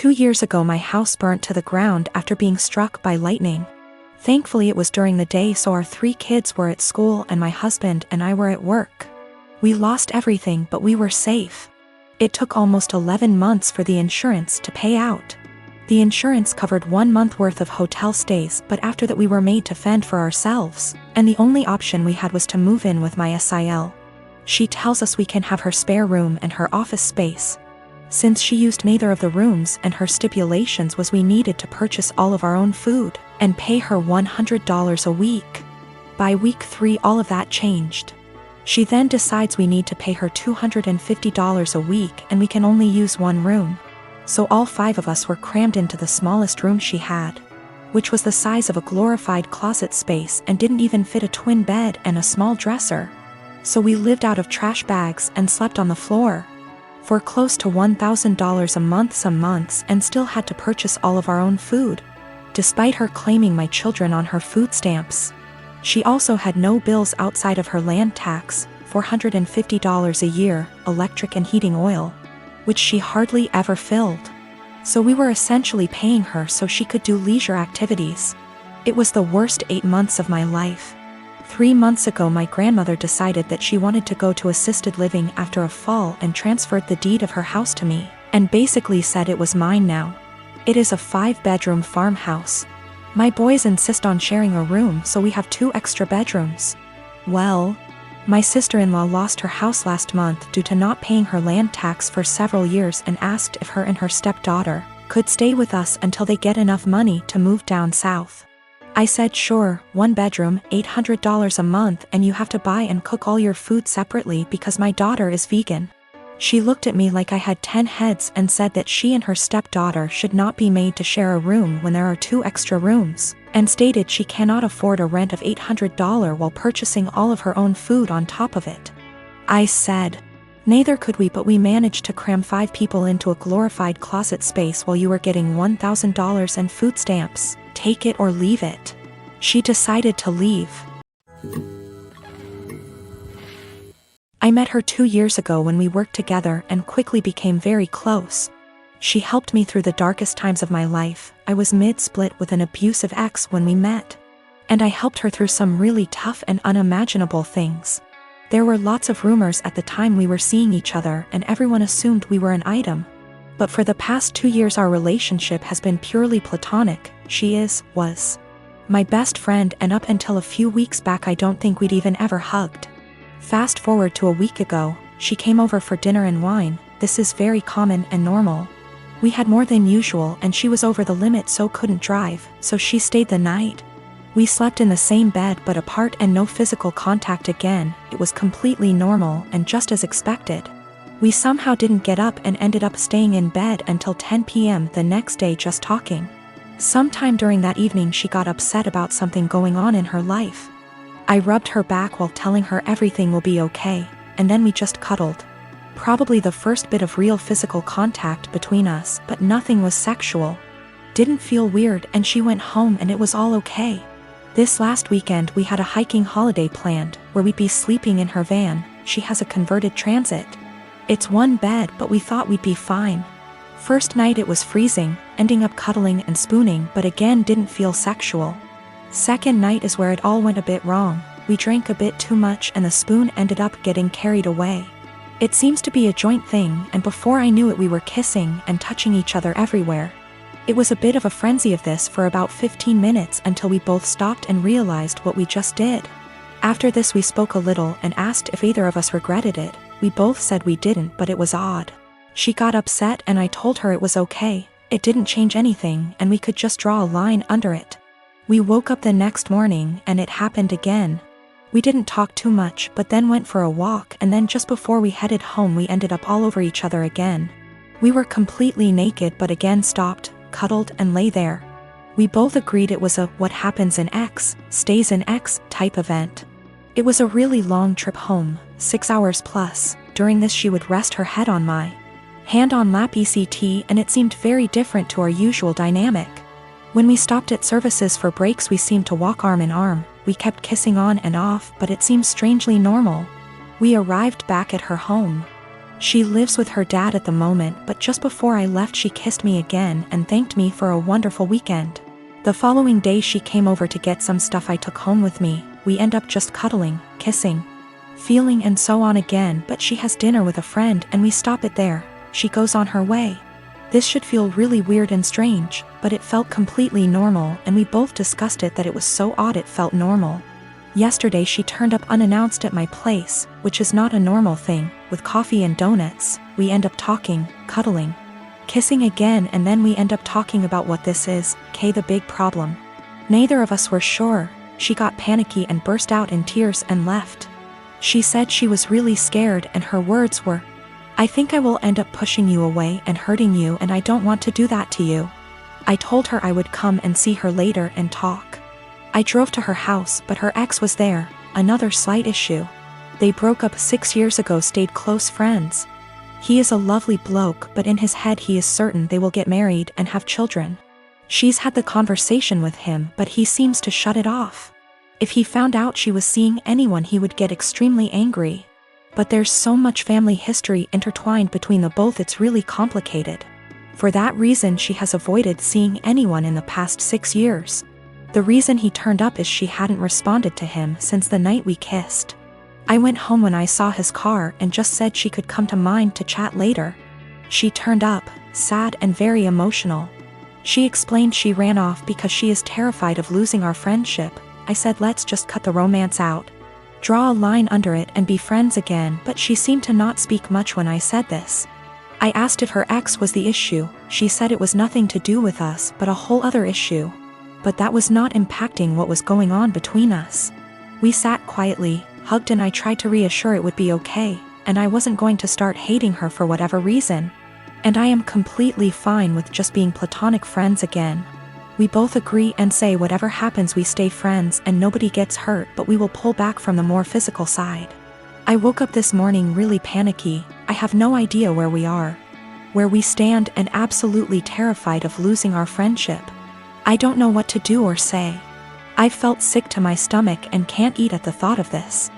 2 years ago my house burnt to the ground after being struck by lightning. Thankfully it was during the day, so our 3 kids were at school and my husband and I were at work. We lost everything, but we were safe. It took almost 11 months for the insurance to pay out. The insurance covered 1 month worth of hotel stays, but after that we were made to fend for ourselves, and the only option we had was to move in with my SIL. She tells us we can have her spare room and her office space. Since she used neither of the rooms, and her stipulations was we needed to purchase all of our own food and pay her $100 a week. By week 3 all of that changed. She then decides we need to pay her $250 a week and we can only use 1 room. So all 5 of us were crammed into the smallest room she had, which was the size of a glorified closet space and didn't even fit a twin bed and a small dresser. So we lived out of trash bags and slept on the floor for close to $1,000 a month some months, and still had to purchase all of our own food, despite her claiming my children on her food stamps. She also had no bills outside of her land tax, $450 a year, electric and heating oil, which she hardly ever filled. So we were essentially paying her so she could do leisure activities. It was the worst 8 months of my life. 3 months ago my grandmother decided that she wanted to go to assisted living after a fall and transferred the deed of her house to me, and basically said it was mine now. It is a 5-bedroom farmhouse. My boys insist on sharing a room, so we have 2 extra bedrooms. Well, my sister-in-law lost her house last month due to not paying her land tax for several years and asked if her and her stepdaughter could stay with us until they get enough money to move down south. I said sure, 1 bedroom, $800 a month, and you have to buy and cook all your food separately because my daughter is vegan. She looked at me like I had 10 heads and said that she and her stepdaughter should not be made to share a room when there are 2 extra rooms, and stated she cannot afford a rent of $800 while purchasing all of her own food on top of it. I said, neither could we, but we managed to cram 5 people into a glorified closet space while you were getting $1,000 and food stamps. Take it or leave it. She decided to leave. I met her 2 years ago when we worked together and quickly became very close. She helped me through the darkest times of my life. I was mid-split with an abusive ex when we met, and I helped her through some really tough and unimaginable things. There were lots of rumors at the time we were seeing each other, and everyone assumed we were an item. But for the past 2 years our relationship has been purely platonic. She was my best friend, and up until a few weeks back I don't think we'd even ever hugged. Fast forward to a week ago, she came over for dinner and wine. This is very common and normal. We had more than usual and she was over the limit, so couldn't drive, so she stayed the night. We slept in the same bed but apart and no physical contact again. It was completely normal and just as expected. We somehow didn't get up and ended up staying in bed until 10 p.m. the next day just talking. Sometime during that evening she got upset about something going on in her life. I rubbed her back while telling her everything will be okay, and then we just cuddled. Probably the first bit of real physical contact between us, but nothing was sexual. Didn't feel weird, and she went home and it was all okay. This last weekend we had a hiking holiday planned, where we'd be sleeping in her van. She has a converted Transit. It's 1 bed, but we thought we'd be fine. First night it was freezing, ending up cuddling and spooning, but again didn't feel sexual. Second night is where it all went a bit wrong. We drank a bit too much and the spoon ended up getting carried away. It seems to be a joint thing, and before I knew it we were kissing and touching each other everywhere. It was a bit of a frenzy of this for about 15 minutes until we both stopped and realized what we just did. After this we spoke a little and asked if either of us regretted it. We both said we didn't, but it was odd. She got upset and I told her it was okay. It didn't change anything and we could just draw a line under it. We woke up the next morning and it happened again. We didn't talk too much but then went for a walk, and then just before we headed home we ended up all over each other again. We were completely naked but again stopped, cuddled and lay there. We both agreed it was a what happens in X, stays in X type event. It was a really long trip home, 6 hours plus. During this she would rest her head on my hand on lap ECT, and it seemed very different to our usual dynamic. When we stopped at services for breaks we seemed to walk arm in arm. We kept kissing on and off, but it seemed strangely normal. We arrived back at her home. She lives with her dad at the moment, but just before I left she kissed me again and thanked me for a wonderful weekend. The following day she came over to get some stuff I took home with me. We end up just cuddling, kissing, feeling and so on again, but she has dinner with a friend and we stop it there. She goes on her way. This should feel really weird and strange, but it felt completely normal and we both discussed it that it was so odd it felt normal. Yesterday she turned up unannounced at my place, which is not a normal thing, with coffee and donuts. We end up talking, cuddling, kissing again, and then we end up talking about what this is, the big problem. Neither of us were sure. She got panicky and burst out in tears and left. She said she was really scared and her words were, "I think I will end up pushing you away and hurting you and I don't want to do that to you." I told her I would come and see her later and talk. I drove to her house, but her ex was there, another slight issue. They broke up 6 years ago, stayed close friends. He is a lovely bloke, but in his head he is certain they will get married and have children. She's had the conversation with him, but he seems to shut it off. If he found out she was seeing anyone he would get extremely angry. But there's so much family history intertwined between the both, it's really complicated. For that reason she has avoided seeing anyone in the past 6 years. The reason he turned up is she hadn't responded to him since the night we kissed. I went home when I saw his car and just said she could come to mine to chat later. She turned up, sad and very emotional. She explained she ran off because she is terrified of losing our friendship. I said let's just cut the romance out, draw a line under it and be friends again, but she seemed to not speak much when I said this. I asked if her ex was the issue. She said it was nothing to do with us but a whole other issue. But that was not impacting what was going on between us. We sat quietly, hugged, and I tried to reassure it would be okay, and I wasn't going to start hating her for whatever reason. And I am completely fine with just being platonic friends again. We both agree and say whatever happens we stay friends and nobody gets hurt, but we will pull back from the more physical side. I woke up this morning really panicky. I have no idea where we are, where we stand, and absolutely terrified of losing our friendship. I don't know what to do or say. I felt sick to my stomach and can't eat at the thought of this.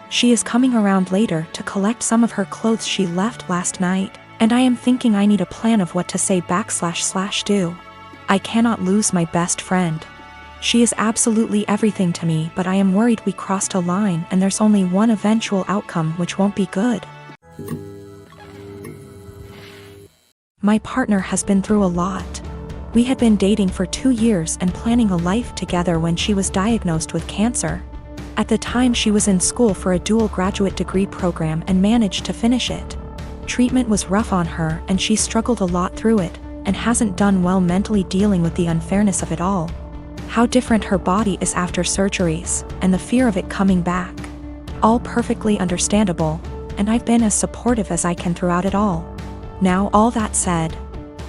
She is coming around later to collect some of her clothes she left last night, and I am thinking I need a plan of what to say / do. I cannot lose my best friend. She is absolutely everything to me, but I am worried we crossed a line and there's only one eventual outcome which won't be good. My partner has been through a lot. We had been dating for 2 years and planning a life together when she was diagnosed with cancer. At the time she was in school for a dual graduate degree program and managed to finish it. Treatment was rough on her and she struggled a lot through it, and hasn't done well mentally dealing with the unfairness of it all. How different her body is after surgeries, and the fear of it coming back. All perfectly understandable, and I've been as supportive as I can throughout it all. Now all that said,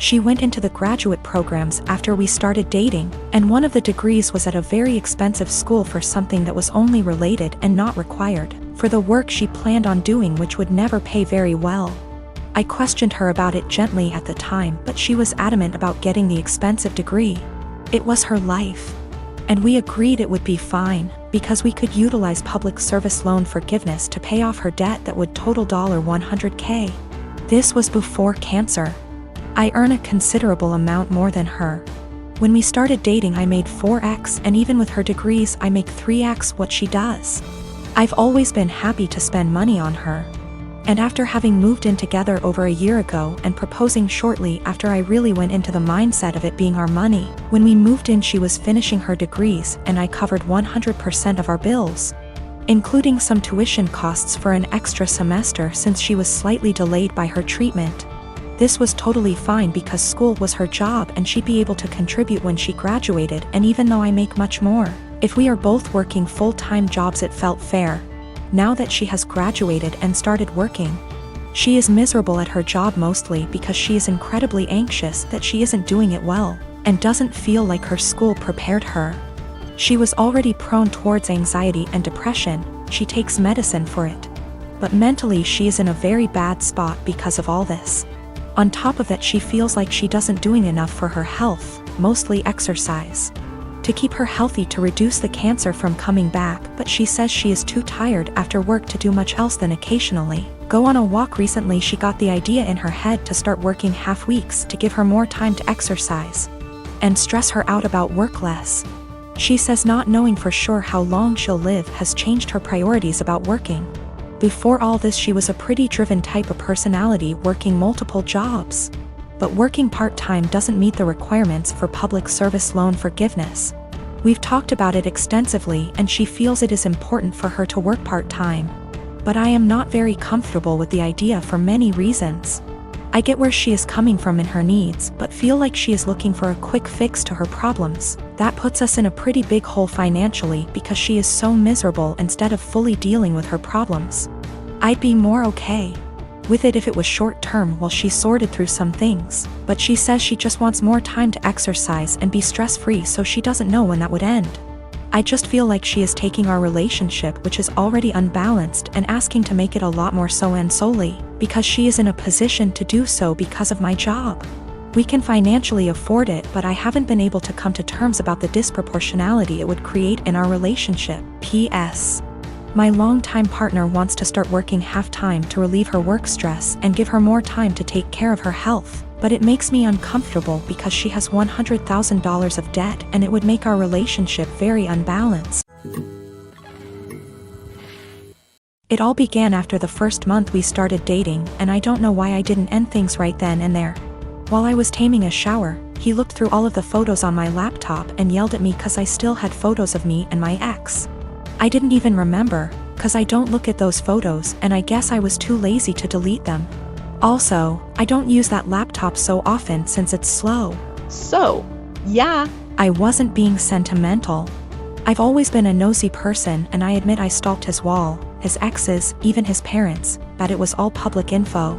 she went into the graduate programs after we started dating, and one of the degrees was at a very expensive school for something that was only related and not required for the work she planned on doing, which would never pay very well. I questioned her about it gently at the time, but she was adamant about getting the expensive degree. It was her life. And we agreed it would be fine, because we could utilize public service loan forgiveness to pay off her debt that would total $100K. This was before cancer. I earn a considerable amount more than her. When we started dating I made 4x, and even with her degrees I make 3x what she does. I've always been happy to spend money on her. And after having moved in together over a year ago and proposing shortly after, I really went into the mindset of it being our money. When we moved in she was finishing her degrees and I covered 100% of our bills, including some tuition costs for an extra semester since she was slightly delayed by her treatment. This was totally fine because school was her job and she'd be able to contribute when she graduated, and even though I make much more, if we are both working full-time jobs it felt fair. Now that she has graduated and started working, she is miserable at her job mostly because she is incredibly anxious that she isn't doing it well, and doesn't feel like her school prepared her. She was already prone towards anxiety and depression. She takes medicine for it. But mentally she is in a very bad spot because of all this. On top of that she feels like she doesn't doing enough for her health, mostly exercise, to keep her healthy to reduce the cancer from coming back, but she says she is too tired after work to do much else than occasionally Go on a walk. Recently she got the idea in her head to start working half weeks to give her more time to exercise and stress her out about work less. She says not knowing for sure how long she'll live has changed her priorities about working. Before all this she was a pretty driven type of personality, working multiple jobs. But working part-time doesn't meet the requirements for public service loan forgiveness. We've talked about it extensively and she feels it is important for her to work part-time. But I am not very comfortable with the idea for many reasons. I get where she is coming from in her needs, but feel like she is looking for a quick fix to her problems. That puts us in a pretty big hole financially because she is so miserable instead of fully dealing with her problems. I'd be more okay with it if it was short term while she sorted through some things, but she says she just wants more time to exercise and be stress-free, so she doesn't know when that would end. I just feel like she is taking our relationship, which is already unbalanced, and asking to make it a lot more so, and solely because she is in a position to do so because of my job. We can financially afford it, but I haven't been able to come to terms about the disproportionality it would create in our relationship. P.S. My longtime partner wants to start working half-time to relieve her work stress and give her more time to take care of her health, but it makes me uncomfortable because she has $100,000 of debt and it would make our relationship very unbalanced. It all began after the first month we started dating, and I don't know why I didn't end things right then and there. While I was taking a shower, he looked through all of the photos on my laptop and yelled at me because I still had photos of me and my ex. I didn't even remember, because I don't look at those photos, and I guess I was too lazy to delete them. Also, I don't use that laptop so often since it's slow. So, yeah. I wasn't being sentimental. I've always been a nosy person, and I admit I stalked his wall, his exes, even his parents, but it was all public info.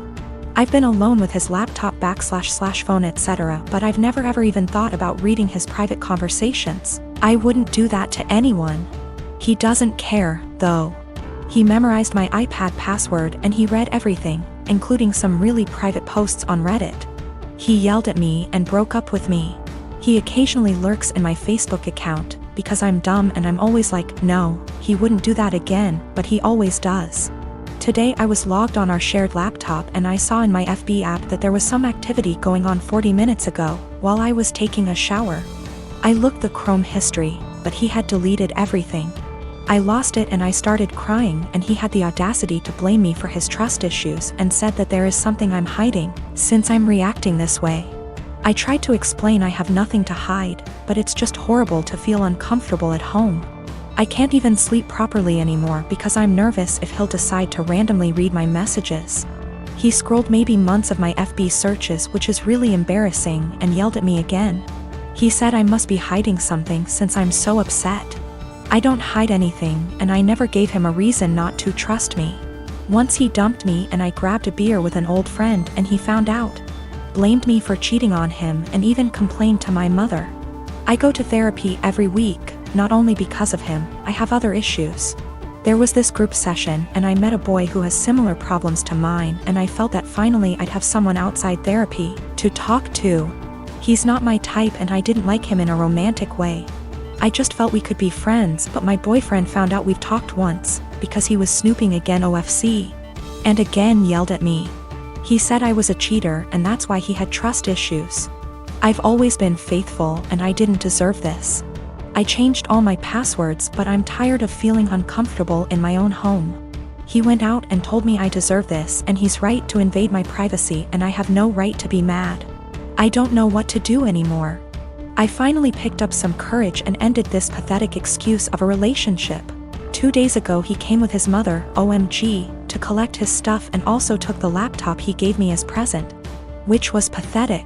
I've been alone with his laptop / phone etc., but I've never ever even thought about reading his private conversations. I wouldn't do that to anyone. He doesn't care, though. He memorized my iPad password and he read everything, including some really private posts on Reddit. He yelled at me and broke up with me. He occasionally lurks in my Facebook account, because I'm dumb and I'm always like, no, he wouldn't do that again, but he always does. Today I was logged on our shared laptop and I saw in my FB app that there was some activity going on 40 minutes ago, while I was taking a shower. I looked the Chrome history, but he had deleted everything. I lost it and I started crying, and he had the audacity to blame me for his trust issues and said that there is something I'm hiding, since I'm reacting this way. I tried to explain I have nothing to hide, but it's just horrible to feel uncomfortable at home. I can't even sleep properly anymore because I'm nervous if he'll decide to randomly read my messages. He scrolled maybe months of my FB searches, which is really embarrassing, and yelled at me again. He said I must be hiding something since I'm so upset. I don't hide anything, and I never gave him a reason not to trust me. Once he dumped me and I grabbed a beer with an old friend and he found out. Blamed me for cheating on him and even complained to my mother. I go to therapy every week, not only because of him, I have other issues. There was this group session and I met a boy who has similar problems to mine, and I felt that finally I'd have someone outside therapy to talk to. He's not my type and I didn't like him in a romantic way. I just felt we could be friends, but my boyfriend found out we've talked once, because he was snooping again OFC. And again yelled at me. He said I was a cheater and that's why he had trust issues. I've always been faithful and I didn't deserve this. I changed all my passwords, but I'm tired of feeling uncomfortable in my own home. He went out and told me I deserve this, and he's right to invade my privacy, and I have no right to be mad. I don't know what to do anymore. I finally picked up some courage and ended this pathetic excuse of a relationship. 2 days ago he came with his mother, OMG, to collect his stuff and also took the laptop he gave me as present. Which was pathetic.